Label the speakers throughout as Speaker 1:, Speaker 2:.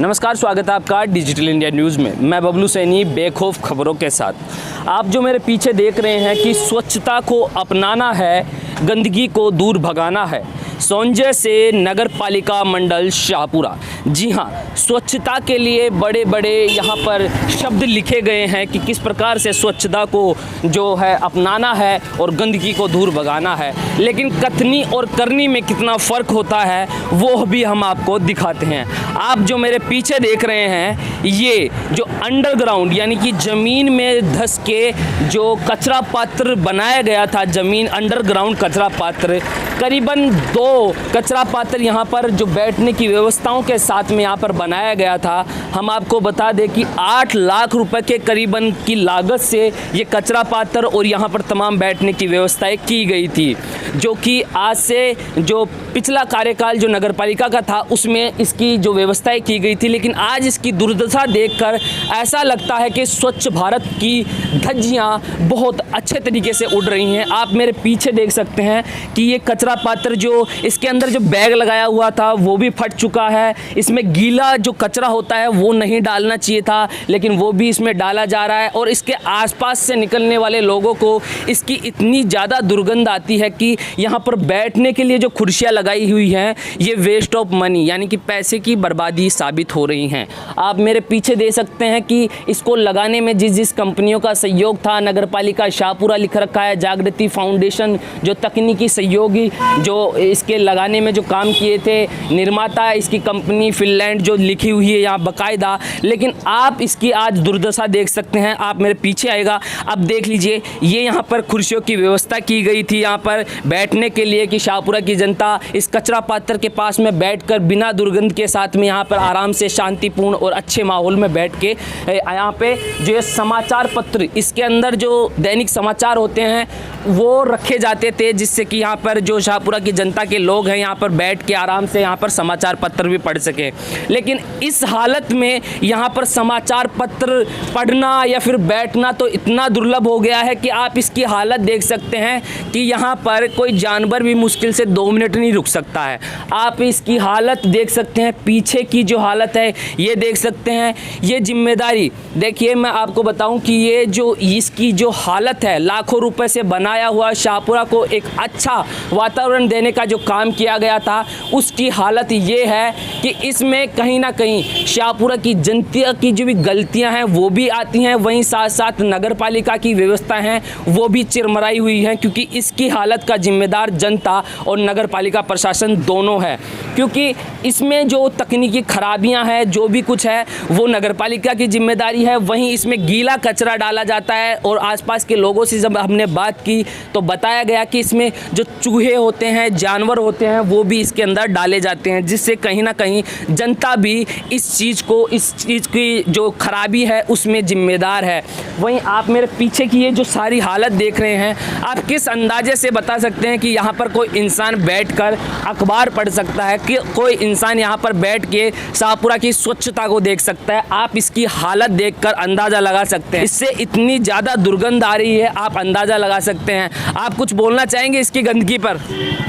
Speaker 1: नमस्कार, स्वागत है आपका डिजिटल इंडिया न्यूज़ में। मैं बबलू सैनी बेखौफ खबरों के साथ। आप जो मेरे पीछे देख रहे हैं कि स्वच्छता को अपनाना है, गंदगी को दूर भगाना है, सोंजे से नगर पालिका मंडल शाहपुरा। जी हाँ, स्वच्छता के लिए बड़े बड़े यहाँ पर शब्द लिखे गए हैं कि किस प्रकार से स्वच्छता को जो है अपनाना है और गंदगी को दूर भगाना है, लेकिन कथनी और करनी में कितना फ़र्क होता है वो भी हम आपको दिखाते हैं। आप जो मेरे पीछे देख रहे हैं, ये जो अंडरग्राउंड यानी कि ज़मीन में धंस के जो कचरा पात्र बनाया गया था, ज़मीन अंडरग्राउंड कचरा पात्र, करीबन 2 कचरा पात्र यहाँ पर जो बैठने की व्यवस्थाओं के साथ में यहाँ पर बनाया गया था। हम आपको बता दें कि 8 लाख रुपए के करीबन की लागत से ये कचरा पात्र और यहाँ पर तमाम बैठने की व्यवस्थाएं की गई थी, जो कि आज से जो पिछला कार्यकाल जो नगरपालिका का था उसमें इसकी जो व्यवस्थाएं की गई थी। लेकिन आज इसकी दुर्दशा देखकर ऐसा लगता है कि स्वच्छ भारत की धज्जियाँ बहुत अच्छे तरीके से उड़ रही हैं। आप मेरे पीछे देख सकते हैं कि ये कचरा पात्र जो इसके अंदर जो बैग लगाया हुआ था वो भी फट चुका है। इसमें गीला जो कचरा होता है वो नहीं डालना चाहिए था, लेकिन वो भी इसमें डाला जा रहा है और इसके आसपास से निकलने वाले लोगों को इसकी इतनी ज़्यादा दुर्गंध आती है कि यहाँ पर बैठने के लिए जो कुर्सियाँ लगाई हुई हैं ये वेस्ट ऑफ मनी यानी कि पैसे की बर्बादी साबित हो रही हैं। आप मेरे पीछे दे सकते हैं कि इसको लगाने में जिस जिस कंपनियों का सहयोग था, नगरपालिका शाहपुरा लिख रखा है, जागृति फाउंडेशन जो तकनीकी सहयोगी जो इसके लगाने में जो काम किए थे, निर्माता इसकी कंपनी फिनलैंड जो लिखी हुई है यहाँ बाकायदा। लेकिन आप इसकी आज दुर्दशा देख सकते हैं। आप मेरे पीछे आएगा, अब देख लीजिए, ये यहाँ पर कुर्सियों की व्यवस्था की गई थी यहाँ पर बैठने के लिए कि शाहपुरा की जनता इस कचरा पात्र के पास में बैठकर बिना दुर्गंध के साथ में यहाँ पर आराम से शांतिपूर्ण और अच्छे माहौल में बैठ के यहाँ पे जो समाचार पत्र इसके अंदर जो दैनिक समाचार होते हैं वो रखे जाते थे, जिससे कि यहाँ पर जो शाहपुरा की जनता के लोग हैं यहाँ पर बैठ के आराम से यहाँ पर समाचार पत्र भी पढ़ सके। लेकिन इस हालत में यहाँ पर समाचार पत्र पढ़ना या फिर बैठना तो इतना दुर्लभ हो गया है कि आप इसकी हालत देख सकते हैं कि यहाँ पर कोई जानवर भी मुश्किल से 2 मिनट नहीं रुक सकता है। आप इसकी हालत देख सकते हैं, पीछे की जो हालत है ये देख सकते हैं। ये जिम्मेदारी देखिए, मैं आपको बताऊं कि ये जो इसकी जो हालत है, लाखों रुपए से बनाया हुआ शाहपुरा को एक अच्छा वातावरण देने का जो काम किया गया था, उसकी हालत ये है कि इसमें कहीं ना कहीं शाहपुरा की जनता की जो भी गलतियां हैं वो भी आती हैं, वहीं साथ साथ नगरपालिका की व्यवस्था हैं वो भी चिरमराई हुई हैं, क्योंकि इसकी हालत का जिम्मेदार जनता और नगरपालिका प्रशासन दोनों है। क्योंकि इसमें जो तकनीकी खराबियां हैं, जो भी कुछ है वो नगरपालिका की जिम्मेदारी है। वहीं इसमें गीला कचरा डाला जाता है और आसपास के लोगों से जब हमने बात की तो बताया गया कि इसमें जो चूहे होते हैं, जानवर होते हैं, वो भी इसके अंदर डाले जाते हैं, जिससे कहीं ना कहीं जनता भी इस चीज़ की जो खराबी है उसमें जिम्मेदार है। वहीं आप मेरे पीछे की ये जो सारी हालत देख रहे हैं, आप किस अंदाजे से बता सकते हैं कि यहाँ पर कोई इंसान बैठकर अखबार पढ़ सकता है, कि कोई इंसान यहाँ पर बैठ के शाहपुरा की स्वच्छता को देख सकता है? आप इसकी हालत देखकर अंदाज़ा लगा सकते हैं। इससे इतनी ज़्यादा दुर्गंध आ रही है, आप अंदाज़ा लगा सकते हैं। आप कुछ बोलना चाहेंगे इसकी गंदगी पर?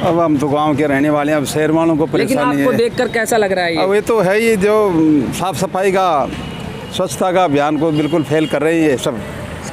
Speaker 2: अब हम तो गांव के रहने वाले हैं, अब शहर वालों को परेशानी है।
Speaker 1: लेकिन आपको देखकर कैसा लग रहा है ये?
Speaker 2: अब ये तो है ही, जो साफ सफाई का, स्वच्छता का अभियान को बिल्कुल फेल कर रही है सब।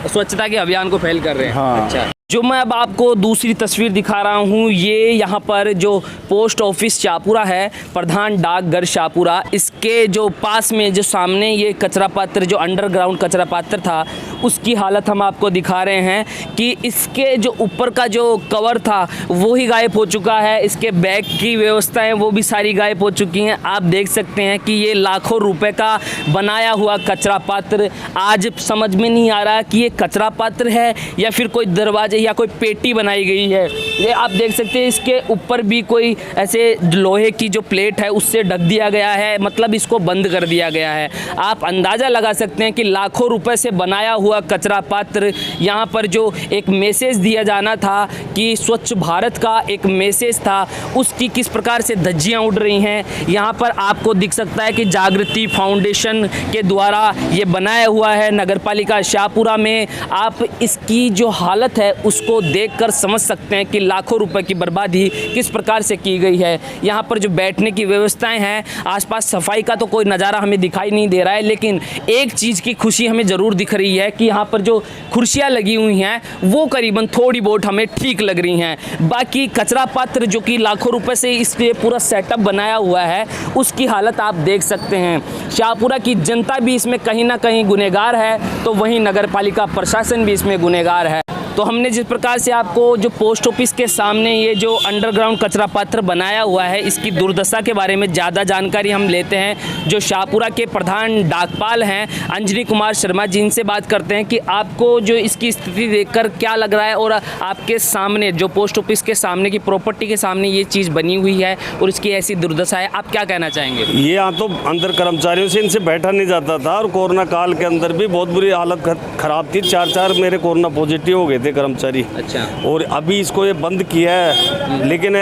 Speaker 1: स्वच्छता के अभियान को फेल कर रहे हैं।
Speaker 2: हाँ।
Speaker 1: अच्छा, जो मैं अब आपको दूसरी तस्वीर दिखा रहा हूँ, ये यहाँ पर जो पोस्ट ऑफिस शाहपुरा है, प्रधान डाकघर शाहपुरा, इसके जो पास में जो सामने ये कचरा पात्र जो अंडरग्राउंड कचरा पात्र था उसकी हालत हम आपको दिखा रहे हैं कि इसके जो ऊपर का जो कवर था वो ही गायब हो चुका है। इसके बैग की व्यवस्थाएं वो भी सारी गायब हो चुकी हैं। आप देख सकते हैं कि ये लाखों रुपए का बनाया हुआ कचरा पात्र, आज समझ में नहीं आ रहा कि ये कचरा पात्र है या फिर कोई दरवाजे या कोई पेटी बनाई गई है। ये आप देख सकते हैं, इसके ऊपर भी कोई ऐसे लोहे की जो प्लेट है उससे ढक दिया गया है, मतलब इसको बंद कर दिया गया है। आप अंदाज़ा लगा सकते हैं कि लाखों रुपए से बनाया हुआ कचरा पात्र, यहाँ पर जो एक मैसेज दिया जाना था कि स्वच्छ भारत का एक मैसेज था, उसकी किस प्रकार से धज्जियाँ उड़ रही हैं। यहाँ पर आपको दिख सकता है कि जागृति फाउंडेशन के द्वारा ये बनाया हुआ है नगरपालिका शाहपुरा में। आप इसकी जो हालत है उसको देखकर समझ सकते हैं कि लाखों रुपए की बर्बादी किस प्रकार से की गई है। यहाँ पर जो बैठने की व्यवस्थाएं हैं, आसपास सफाई का तो कोई नज़ारा हमें दिखाई नहीं दे रहा है, लेकिन एक चीज़ की खुशी हमें ज़रूर दिख रही है कि यहाँ पर जो कुर्सियाँ लगी हुई हैं वो करीबन थोड़ी बहुत हमें ठीक लग रही हैं। बाकी कचरा पात्र जो कि लाखों रुपए से इसके पूरा सेटअप बनाया हुआ है, उसकी हालत आप देख सकते हैं। शाहपुरा की जनता भी इसमें कहीं ना कहीं गुनहगार है, तो वहीं नगरपालिका प्रशासन भी इसमें गुनहगार है। तो हमने जिस प्रकार से आपको जो पोस्ट ऑफिस के सामने ये जो अंडरग्राउंड कचरा पात्र बनाया हुआ है, इसकी दुर्दशा के बारे में ज़्यादा जानकारी हम लेते हैं जो शाहपुरा के प्रधान डाकपाल हैं अंजनी कुमार शर्मा जी, इनसे बात करते हैं कि आपको जो इसकी स्थिति देखकर क्या लग रहा है और आपके सामने जो पोस्ट ऑफिस के सामने की प्रॉपर्टी के सामने ये चीज़ बनी हुई है और इसकी ऐसी दुर्दशा है, आप क्या कहना चाहेंगे?
Speaker 3: ये यहाँ तो अंदर कर्मचारियों से इनसे बैठा नहीं जाता था और कोरोना काल के अंदर भी बहुत बुरी हालत खराब थी। 4 मेरे कोरोना पॉजिटिव हो गए थे कर्मचारी।
Speaker 1: अच्छा।
Speaker 3: और अभी इसको ये बंद किया है, लेकिन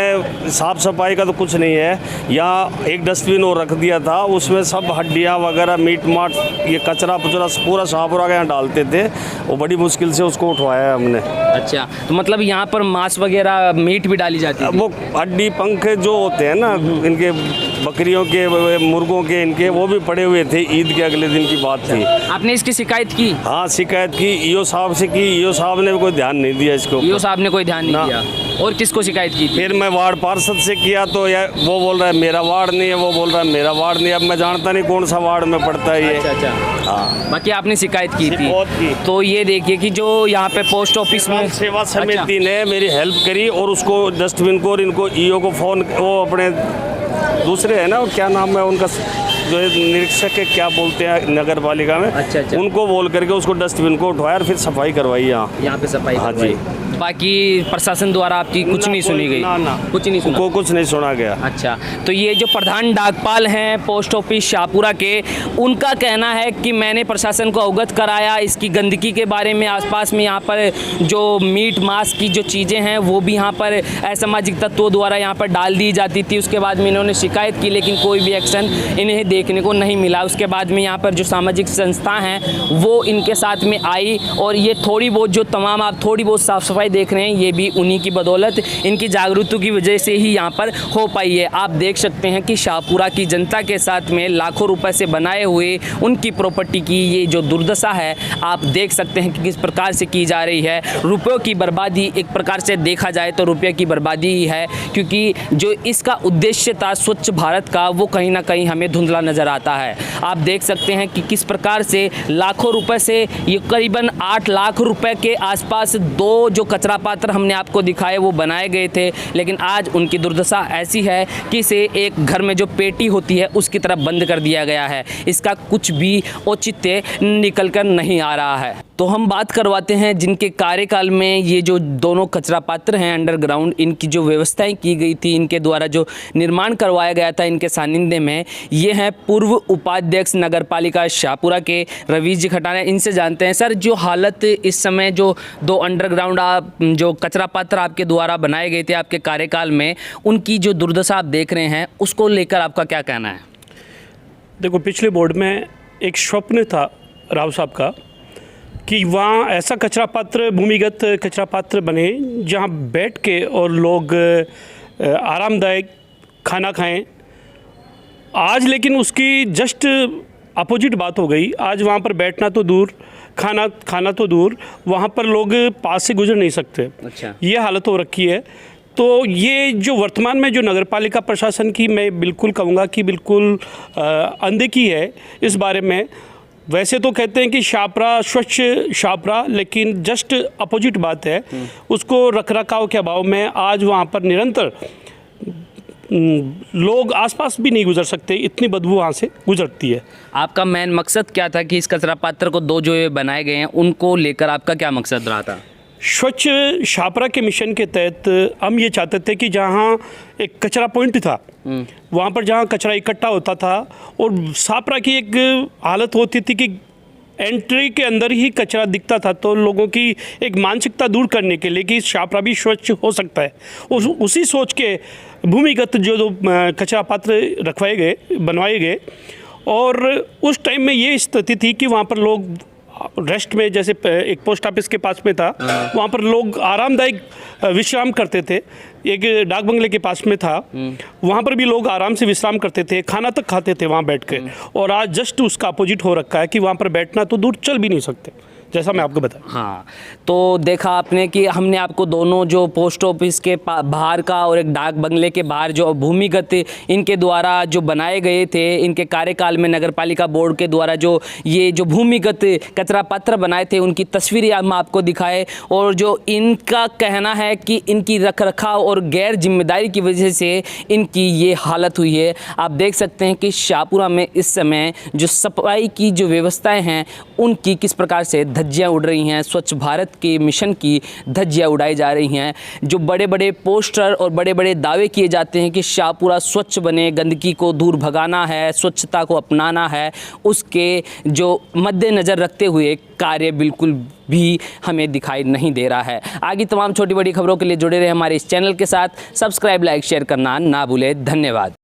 Speaker 3: साफ सफाई का तो कुछ नहीं है। यहाँ एक डस्टबिन और रख दिया था, उसमें सब हड्डियाँ वगैरह मीट माट ये कचरा पुचरा पूरा शाहपुरा के यहाँ डालते थे, और बड़ी मुश्किल से उसको उठवाया है हमने।
Speaker 1: अच्छा, तो मतलब यहाँ पर मांस वगैरह मीट भी डाली जाती है?
Speaker 3: वो हड्डी पंख जो होते हैं ना इनके, बकरियों के मुर्गों के, इनके वो भी पड़े हुए थे। ईद के अगले दिन की बात थी।
Speaker 1: आपने इसकी शिकायत की?
Speaker 3: हाँ, शिकायत की, ईओ साहब से की। ईओ साहब ने कोई ध्यान नहीं दिया इसको।
Speaker 1: ईओ साहब ने कोई ध्यान नहीं दिया? और किसको शिकायत की थी?
Speaker 3: फिर मैं वार्ड पार्षद से किया, तो यार वो बोल रहा है मेरा वार्ड नहीं है, वो बोल रहा है मेरा वार्ड नहीं है। अब मैं जानता नहीं कौन सा वार्ड में पड़ता है ये।
Speaker 1: अच्छा।
Speaker 3: हाँ,
Speaker 1: बाकी आपने शिकायत की थी?
Speaker 3: बहुत की।
Speaker 1: तो ये देखिए कि जो यहाँ पे पोस्ट ऑफिस में
Speaker 3: सेवा समिति ने मेरी हेल्प करी और उसको डस्टबिन को और इनको ईओ को फ़ोन, वो अपने दूसरे है ना, क्या नाम है उनका, जो निरीक्षक के क्या बोलते हैं नगर पालिका में।
Speaker 1: अच्छा।
Speaker 3: उनको बोल करके उसको डस्टबिन को उठवाया और फिर सफाई करवाई यहाँ
Speaker 1: पे सफाई।
Speaker 3: हाँ जी।
Speaker 1: बाकी प्रशासन द्वारा आपकी कुछ नहीं सुनी गई?
Speaker 3: ना,
Speaker 1: कुछ नहीं सुना?
Speaker 3: कुछ नहीं सुना गया।
Speaker 1: अच्छा, तो ये जो प्रधान डाकपाल हैं पोस्ट ऑफिस शाहपुरा के, उनका कहना है कि मैंने प्रशासन को अवगत कराया इसकी गंदगी के बारे में। आसपास में यहाँ पर जो मीट मांस की जो चीज़ें हैं वो भी यहाँ पर असामाजिक तत्वों द्वारा यहाँ पर डाल दी जाती थी। उसके बाद में इन्होंने शिकायत की, लेकिन कोई भी एक्शन इन्हें देखने को नहीं मिला। उसके बाद में यहाँ पर जो सामाजिक संस्था हैं वो इनके साथ में आई, और ये थोड़ी बहुत जो तमाम आप थोड़ी बहुत साफ़ सफाई देख रहे हैं, ये भी उन्हीं की बदौलत, इनकी जागरूकता की वजह से ही यहाँ पर हो पाई है। आप देख सकते हैं कि शाहपुरा की जनता के साथ में लाखों रुपए से बनाए हुए उनकी प्रॉपर्टी की ये जो दुर्दशा है, आप देख सकते हैं कि किस प्रकार से की जा रही है। रुपयों की बर्बादी, एक प्रकार से देखा जाए तो रुपये की बर्बादी ही है, क्योंकि जो इसका उद्देश्य था स्वच्छ भारत का, वो कहीं ना कहीं हमें धुंधला नज़र आता है। आप देख सकते हैं कि किस प्रकार से लाखों रुपए से, ये करीबन 8 लाख रुपए के आसपास 2 जो कचरा पात्र हमने आपको दिखाए वो बनाए गए थे, लेकिन आज उनकी दुर्दशा ऐसी है कि इसे एक घर में जो पेटी होती है उसकी तरफ बंद कर दिया गया है। इसका कुछ भी औचित्य निकल कर नहीं आ रहा है। तो हम बात करवाते हैं जिनके कार्यकाल में ये जो दोनों कचरा पात्र हैं अंडरग्राउंड, इनकी जो व्यवस्थाएं की गई थी, इनके द्वारा जो निर्माण करवाया गया था इनके सानिध्य में, ये हैं पूर्व उपाध्यक्ष नगरपालिका शाहपुरा के रवीश जी खटाना। इनसे जानते हैं सर, जो हालत इस समय जो 2 अंडरग्राउंड जो कचरा पात्र आपके द्वारा बनाए गए थे आपके कार्यकाल में, उनकी जो दुर्दशा आप देख रहे हैं, उसको लेकर आपका क्या कहना है?
Speaker 4: देखो, पिछले बोर्ड में एक स्वप्न था राव साहब का कि वहाँ ऐसा कचरा पात्र, भूमिगत कचरा पात्र बने जहाँ बैठ के और लोग आरामदायक खाना खाएं। आज लेकिन उसकी जस्ट अपोजिट बात हो गई। आज वहाँ पर बैठना तो दूर, खाना तो दूर, वहाँ पर लोग पास से गुजर नहीं सकते।
Speaker 1: अच्छा।
Speaker 4: ये हालत हो रखी है। तो ये जो वर्तमान में जो नगरपालिका प्रशासन की, मैं बिल्कुल कहूँगा कि बिल्कुल अनदेखी है इस बारे में। वैसे तो कहते हैं कि शाहपुरा स्वच्छ शाहपुरा, लेकिन जस्ट अपोजिट बात है। उसको रखरखाव के अभाव में आज वहाँ पर निरंतर लोग आसपास भी नहीं गुजर सकते, इतनी बदबू वहाँ से गुजरती है।
Speaker 1: आपका मेन मकसद क्या था कि इस कचरा पात्र को 2 जो ये बनाए गए हैं उनको लेकर आपका क्या मकसद रहा था?
Speaker 4: स्वच्छ शाहपुरा के मिशन के तहत हम ये चाहते थे कि जहाँ एक कचरा पॉइंट था, वहाँ पर जहाँ कचरा इकट्ठा होता था, और शाहपुरा की एक हालत होती थी कि एंट्री के अंदर ही कचरा दिखता था, तो लोगों की एक मानसिकता दूर करने के लिए कि शाहपुरा भी स्वच्छ हो सकता है, उसी सोच के भूमिगत जो कचरा पात्र बनवाए गए। और उस टाइम में ये स्थिति थी कि वहाँ पर लोग रेस्ट में, जैसे एक पोस्ट ऑफिस के पास में था, वहाँ पर लोग आरामदायक विश्राम करते थे। एक डाक बंगले के पास में था, वहाँ पर भी लोग आराम से विश्राम करते थे, खाना तक खाते थे वहाँ बैठ के। और आज जस्ट उसका अपोजिट हो रखा है कि वहाँ पर बैठना तो दूर, चल भी नहीं सकते, जैसा मैं आपको बताया।
Speaker 1: हाँ, तो देखा आपने कि हमने आपको दोनों जो पोस्ट ऑफिस के बाहर का और एक डाक बंगले के बाहर जो भूमिगत इनके द्वारा जो बनाए गए थे, इनके कार्यकाल में नगर पालिका बोर्ड के द्वारा जो ये जो भूमिगत कचरा पात्र बनाए थे, उनकी तस्वीरें हम आपको दिखाए। और जो इनका कहना है कि इनकी रखरखाव और गैर जिम्मेदारी की वजह से इनकी ये हालत हुई है। आप देख सकते हैं कि शाहपुरा में इस समय जो सफाई की जो व्यवस्थाएँ हैं, उनकी किस प्रकार से धज्जियाँ उड़ रही हैं। स्वच्छ भारत के मिशन की धज्जियाँ उड़ाई जा रही हैं। जो बड़े बड़े पोस्टर और बड़े बड़े दावे किए जाते हैं कि शाहपुरा स्वच्छ बने, गंदगी को दूर भगाना है, स्वच्छता को अपनाना है, उसके जो मद्देनज़र रखते हुए कार्य बिल्कुल भी हमें दिखाई नहीं दे रहा है। आगे तमाम छोटी बड़ी खबरों के लिए जुड़े रहे हमारे इस चैनल के साथ। सब्सक्राइब, लाइक, शेयर करना ना भूलें। धन्यवाद।